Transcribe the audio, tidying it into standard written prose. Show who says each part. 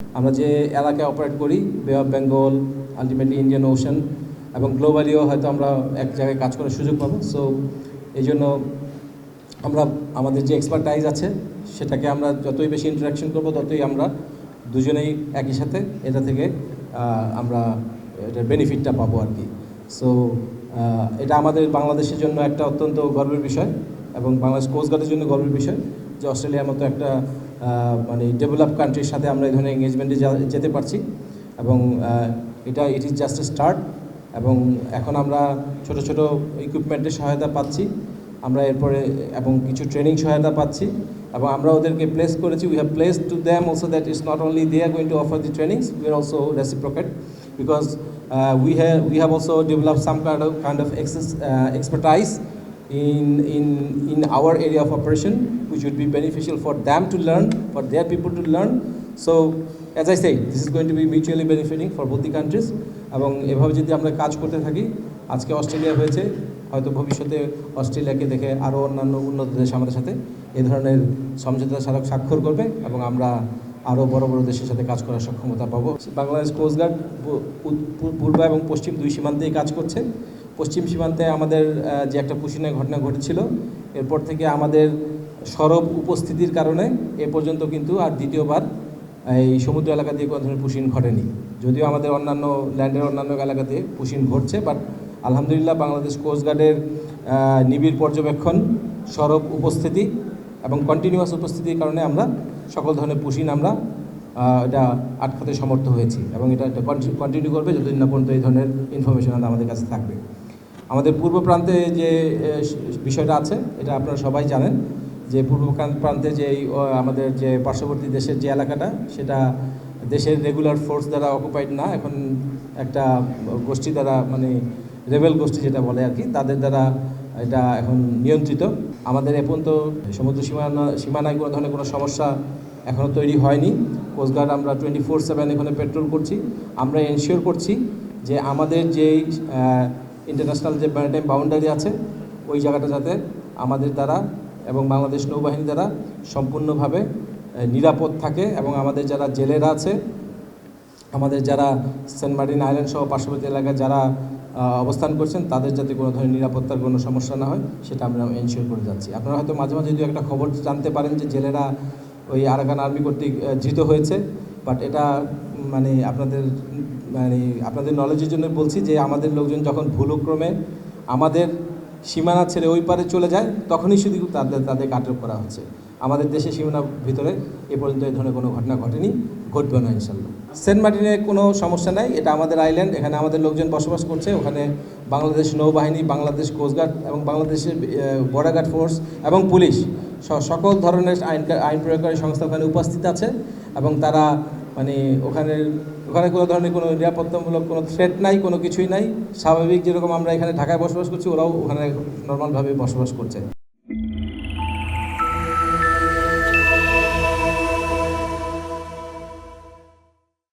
Speaker 1: আমরা যে এলাকায় অপারেট করি, বে of Bengal, ultimately Indian ocean এবং গ্লোবালিও হয়তো আমরা এক জায়গায় কাজ করার সুযোগ পাবো। সো এই জন্য আমরা আমাদের যে এক্সপার্টাইজ আছে সেটাকে আমরা যতই বেশি ইন্টারাকশন করবো ততই আমরা দুজনেই একই সাথে এটা থেকে আমরা এটার বেনিফিটটা পাবো আর কি। সো এটা আমাদের বাংলাদেশের জন্য একটা অত্যন্ত গর্বের বিষয় এবং বাংলাদেশ কোস্টগার্ডের জন্য গর্বের বিষয় যে অস্ট্রেলিয়ার মতো একটা মানে ডেভেলপ কান্ট্রির সাথে আমরা এই ধরনের এঙ্গেজমেন্টে যেতে পারছি এবং it is just a start. এবং এখন আমরা ছোট ছোট ইকুইপমেন্টের সহায়তা পাচ্ছি আমরা এরপরে এবং কিছু ট্রেনিং সহায়তা পাচ্ছি এবং আমরা ওদেরকে প্লেস করেছি। We have place to them also that it's not only they are going to offer the trainings, we are also reciprocate because we have also developed some kind of expertise in our area of operation, which would be beneficial for them to learn, for their people to learn. So as I say, this is going to be mutually benefiting for both the countries. এবং এভাবে যদি আমরা কাজ করতে থাকি, আজকে Australia হয়েছে, হয়তো ভবিষ্যতে অস্ট্রেলিয়াকে দেখে আরও অন্যান্য উন্নত দেশ আমাদের সাথে এ ধরনের সমঝোতা স্বাক্ষর করবে এবং আমরা আরও বড় বড় দেশের সাথে কাজ করার সক্ষমতা পাবো। বাংলাদেশ কোস্টগার্ড পূর্ব এবং পশ্চিম দুই সীমান্তেই কাজ করছে। পশ্চিম সীমান্তে আমাদের যে একটা পুশিনের ঘটনা ঘটেছিল, এরপর থেকে আমাদের সরব উপস্থিতির কারণে এ পর্যন্ত কিন্তু আর দ্বিতীয়বার এই সমুদ্র এলাকা দিয়ে কোনো ধরনের পুশিন ঘটেনি। যদিও আমাদের অন্যান্য ল্যান্ডের অন্যান্য এলাকাতে পুশিন ঘটছে, বাট আলহামদুলিল্লাহ বাংলাদেশ কোস্টগার্ডের নিবিড় পর্যবেক্ষণ, সরব উপস্থিতি এবং কন্টিনিউয়াস উপস্থিতির কারণে আমরা সকল ধরনের পুশিন আমরা এটা আটকাতে সমর্থ হয়েছি এবং এটা কন্টিনিউ করবে যতদিন না পর্যন্ত এই ধরনের ইনফরমেশন আমাদের কাছে থাকবে। আমাদের পূর্ব প্রান্তে যে বিষয়টা আছে এটা আপনারা সবাই জানেন যে পূর্ব প্রান্তে যে আমাদের যে পার্শ্ববর্তী দেশের যে এলাকাটা সেটা দেশের রেগুলার ফোর্স দ্বারা অকুপাইড না, এখন একটা গোষ্ঠী দ্বারা মানে রেবেল গোষ্ঠী যেটা বলে আর কি, তাদের দ্বারা এটা এখন নিয়ন্ত্রিত। আমাদের এ পর্যন্ত সমুদ্র সীমানায় কোনো ধরনের কোনো সমস্যা এখনও তৈরি হয়নি। কোস্টগার্ড আমরা 24/7 এখানে পেট্রোল করছি। আমরা এনশিওর করছি যে আমাদের যেই ইন্টারন্যাশনাল যে ম্যারিটাইম বাউন্ডারি আছে ওই জায়গাটা যাতে আমাদের দ্বারা এবং বাংলাদেশ নৌবাহিনী দ্বারা সম্পূর্ণভাবে নিরাপদ থাকে এবং আমাদের যারা জেলেরা আছে, আমাদের যারা সেন্ট মার্টিন আইল্যান্ড সহ পার্শ্ববর্তী এলাকায় যারা অবস্থান করছেন তাদের যাতে কোনো ধরনের নিরাপত্তার কোনো সমস্যা না হয় সেটা আমরা এনশিওর করে যাচ্ছি। আপনারা হয়তো মাঝে মাঝে যদি একটা খবর জানতে পারেন যে জেলেরা ওই আরাকান আর্মি কর্তৃক ধৃত হয়েছে, বাট এটা মানে আপনাদের নলেজের জন্য বলছি যে আমাদের লোকজন যখন ভুলক্রমে আমাদের সীমানা ছেড়ে ওই পারে চলে যায় তখনই শুধু তাদেরকে আটক করা হচ্ছে। আমাদের দেশের সীমানার ভিতরে এ পর্যন্ত এই ধরনের কোনো ঘটনা ঘটেনি, ঘটবেও না ইনশাল্লাহ। সেন্ট মার্টিনে কোনো সমস্যা নাই, এটা আমাদের আইল্যান্ড, এখানে আমাদের লোকজন বসবাস করছে। ওখানে বাংলাদেশ নৌবাহিনী, বাংলাদেশ কোস্টগার্ড এবং বাংলাদেশের বর্ডার গার্ড ফোর্স এবং পুলিশ সকল ধরনের আইন প্রয়োগকারী সংস্থা ওখানে উপস্থিত আছে এবং তারা মানে ওখানে কোনো ধরনের কোনো নিরাপত্তামূলক কোনো থ্রেট নাই, কোনো কিছুই নাই। স্বাভাবিক যেরকম আমরা এখানে ঢাকায় বসবাস করছি ওরাও ওখানে নর্মালভাবে বসবাস করছে।